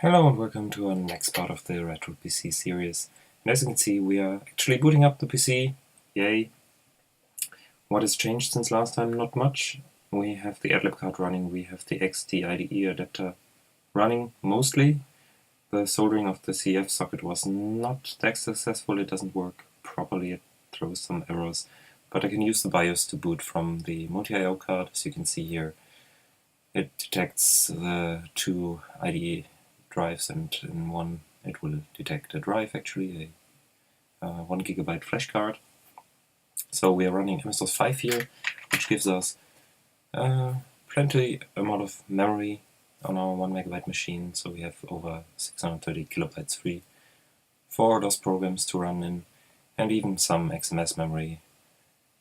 Hello and welcome to our next part of the Retro PC series. And as you can see, we are actually booting up the PC. Yay! What has changed since last time? Not much. We have the AdLib card running, we have the XT IDE adapter running mostly. The soldering of the CF socket was not that successful, it doesn't work properly, it throws some errors. But I can use the BIOS to boot from the Multi-IO card, as you can see here. It detects the two IDE drives, and in one it will detect a drive, actually, a 1 GB flash card. So we are running MS-DOS 5 here, which gives us plenty amount of memory on our 1 MB machine, so we have over 630 kilobytes free for DOS programs to run in, and even some XMS memory.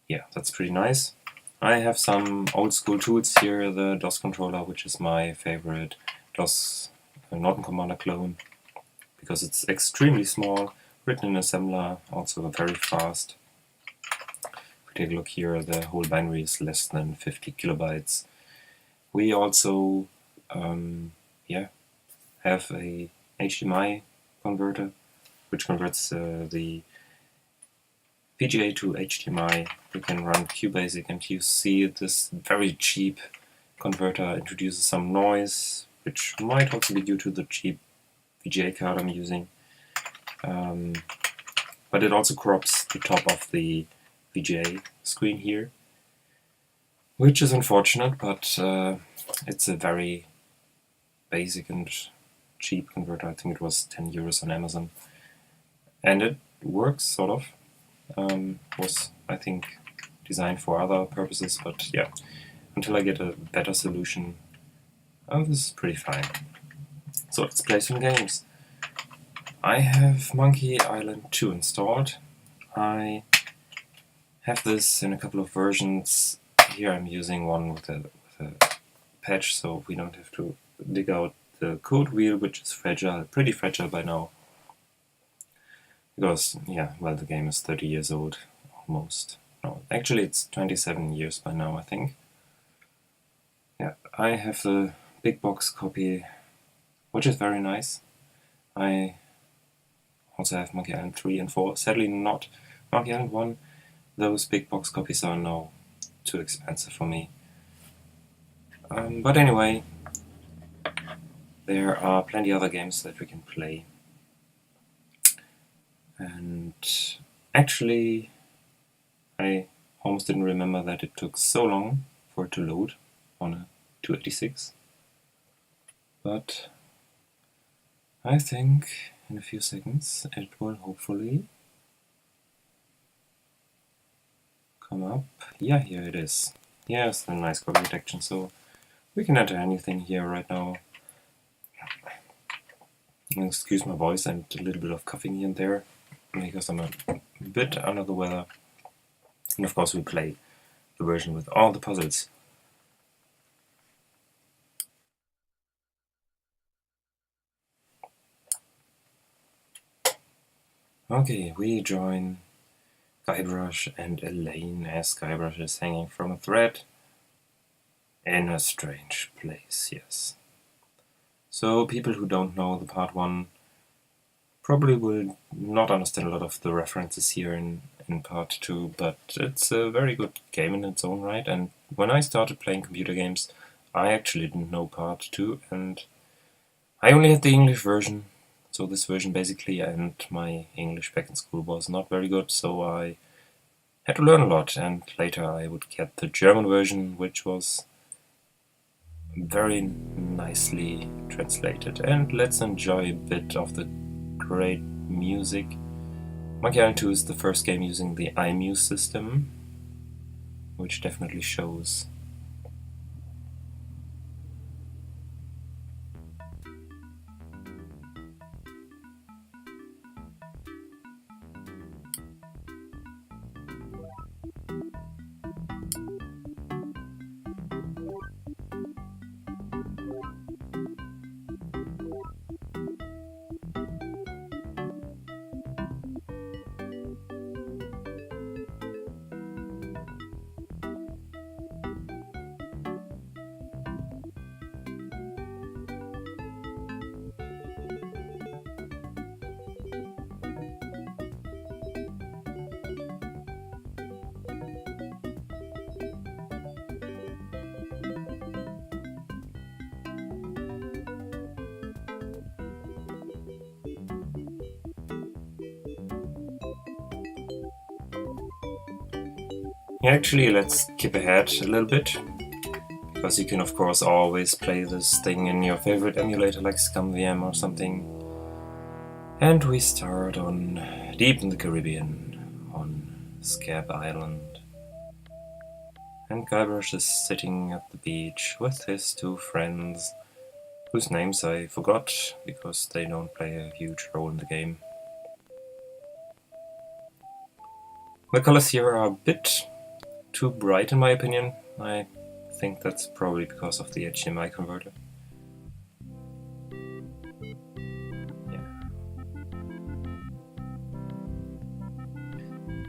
Yeah, that's pretty nice. I have some old school tools here, the DOS controller, which is my favorite DOS Norton Commander clone, because it's extremely small, written in assembler, also very fast. If we take a look here, the whole binary is less than 50 kilobytes. We also have a HDMI converter, which converts the VGA to HDMI. We can run QBasic, and you see this very cheap converter introduces some noise, which might also be due to the cheap VGA card I'm using. But it also crops the top of the VGA screen here, which is unfortunate, but it's a very basic and cheap converter. I think it was 10 euros on Amazon. And it works, sort of. Was, I think, designed for other purposes, but yeah, until I get a better solution, this is pretty fine. So let's play some games. I have Monkey Island 2 installed. I have this in a couple of versions. Here I'm using one with a patch, so we don't have to dig out the code wheel, which is fragile, pretty fragile by now. Because, yeah, well, the game is 30 years old, almost. No, actually it's 27 years by now, I think. Yeah, I have the big box copy, which is very nice. I also have Monkey Island 3 and 4. Sadly not Monkey Island 1. Those big box copies are now too expensive for me. But anyway, there are plenty other games that we can play. And actually, I almost didn't remember that it took so long for it to load on a 286. But I think in a few seconds it will hopefully come up. Yeah, here it is. Yes, the nice copy detection, so we can enter anything here right now. Excuse my voice and a little bit of coughing here and there, because I'm a bit under the weather. And of course we play the version with all the puzzles. Okay, we join Guybrush and Elaine as Guybrush is hanging from a thread in a strange place, yes. So people who don't know the part 1 probably will not understand a lot of the references here in part 2, but it's a very good game in its own right, and when I started playing computer games, I actually didn't know part 2, and I only had the English version, so this version basically, and my English back in school was not very good, so I had to learn a lot, and later I would get the German version, which was very nicely translated. And let's enjoy a bit of the great music. Monkey Island 2 is the first game using the iMuse system, which definitely shows. Actually, let's skip ahead a little bit, because you can of course always play this thing in your favorite emulator like ScumVM or something. And we start on deep in the Caribbean, on Scab Island. And Guybrush is sitting at the beach with his two friends, whose names I forgot, because they don't play a huge role in the game. The colors here are a bit too bright in my opinion. I think that's probably because of the HDMI converter.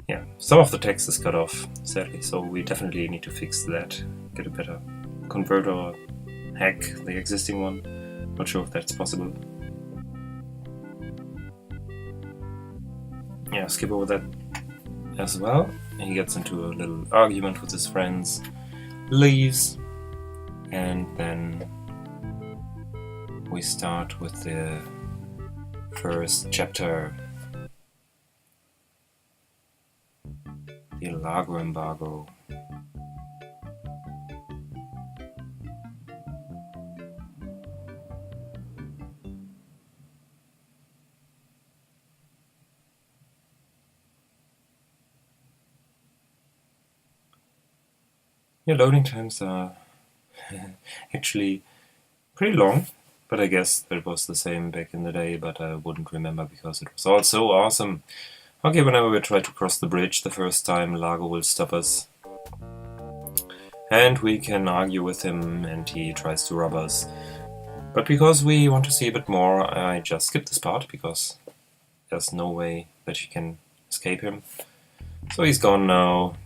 Yeah, some of the text is cut off, sadly, so we definitely need to fix that. Get a better converter or hack the existing one. Not sure if that's possible. Yeah, skip over that as well. He gets into a little argument with his friends, leaves, and then we start with the first chapter, the Lago embargo. Yeah, loading times are actually pretty long, but I guess that was the same back in the day, but I wouldn't remember because it was all so awesome. Okay, whenever we try to cross the bridge the first time, Lago will stop us. And we can argue with him and he tries to rob us. But because we want to see a bit more, I just skip this part because there's no way that you can escape him. So he's gone now.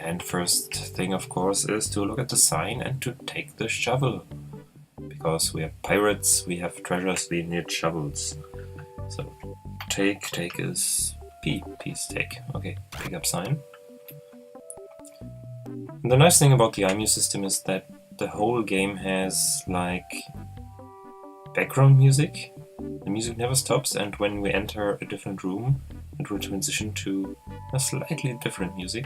And first thing, of course, is to look at the sign and to take the shovel. Because we are pirates, we have treasures, we need shovels. So, take is P, P's take. Okay, pick up sign. And the nice thing about the IMU system is that the whole game has, like, background music. The music never stops, and when we enter a different room, it will transition to a slightly different music.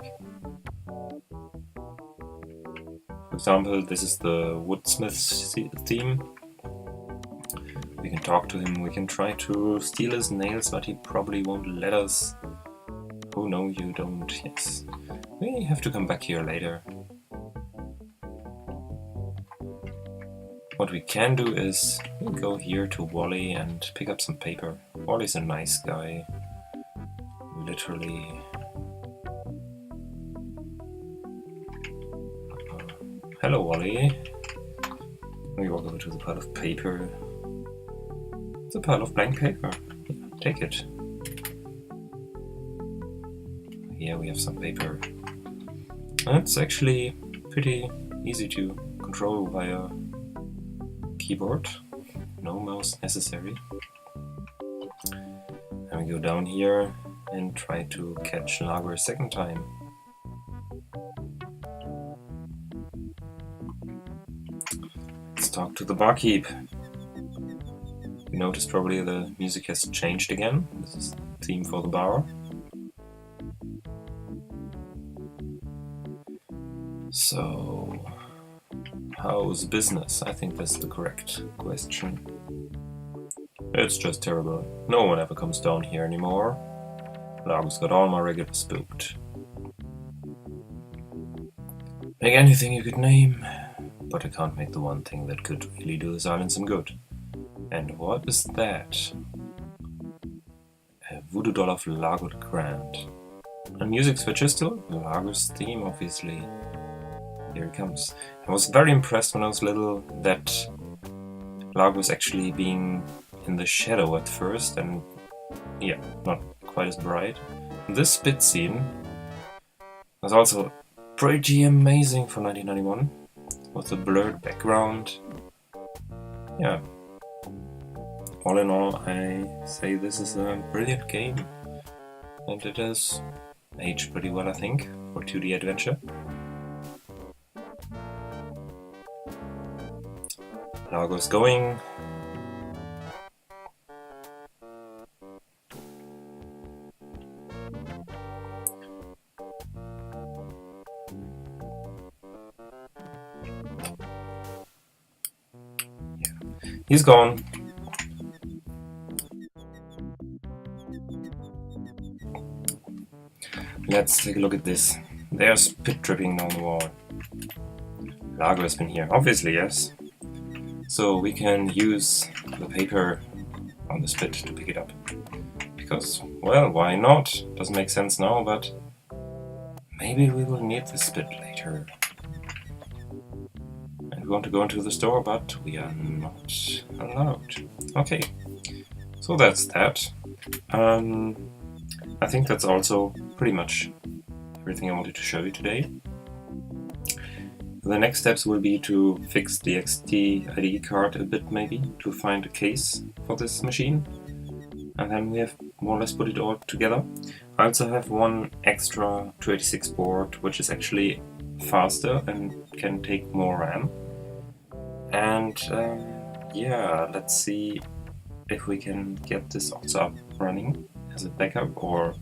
For example, this is the Woodsmith's theme. We can talk to him, we can try to steal his nails, but he probably won't let us. Oh no, you don't, yes. We have to come back here later. What we can do is go here to Wally and pick up some paper. Wally's a nice guy. Literally. Hello, Wally. We walk over to the pile of paper. It's a pile of blank paper. Take it. Here we have some paper. It's actually pretty easy to control via keyboard. No mouse necessary. And we go down here and try to catch Lago a second time. Let's talk to the barkeep. You notice probably the music has changed again. This is the theme for the bar. So, how's business? I think that's the correct question. It's just terrible. No one ever comes down here anymore. Lago's got all my regulars spooked. Make anything you could name, but I can't make the one thing that could really do this island some good. And what is that? A voodoo doll of Lago the Grand. And music switches to Lago's theme, obviously. Here it comes. I was very impressed when I was little that Lago was actually being in the shadow at first, and yeah, not quite as bright. This spit scene was also pretty amazing for 1991, with a blurred background. Yeah. All in all, I say this is a brilliant game, and it has aged pretty well, I think, for 2D adventure. Lago's going. He's gone. Let's take a look at this. There's spit dripping down the wall. Lago has been here. Obviously, yes. So we can use the paper on the spit to pick it up. Because, well, why not? Doesn't make sense now, but maybe we will need the spit later. And we want to go into the store, but we are not allowed. Okay, so that's that. I think that's also pretty much everything I wanted to show you today. The next steps will be to fix the XT ID card a bit, maybe, to find a case for this machine. And then we have more or less put it all together. I also have one extra 286 board, which is actually faster and can take more RAM. And yeah, let's see if we can get this also up running as a backup or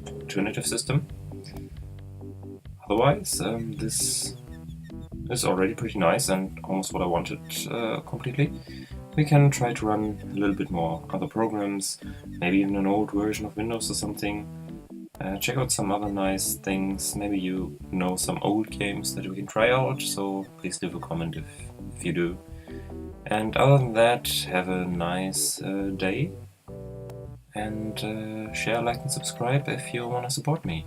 alternative system. Otherwise, this is already pretty nice and almost what I wanted completely. We can try to run a little bit more other programs, maybe even an old version of Windows or something. Check out some other nice things. Maybe you know some old games that we can try out, so please leave a comment if you do. And other than that, have a nice day, and share, like and subscribe if you want to support me.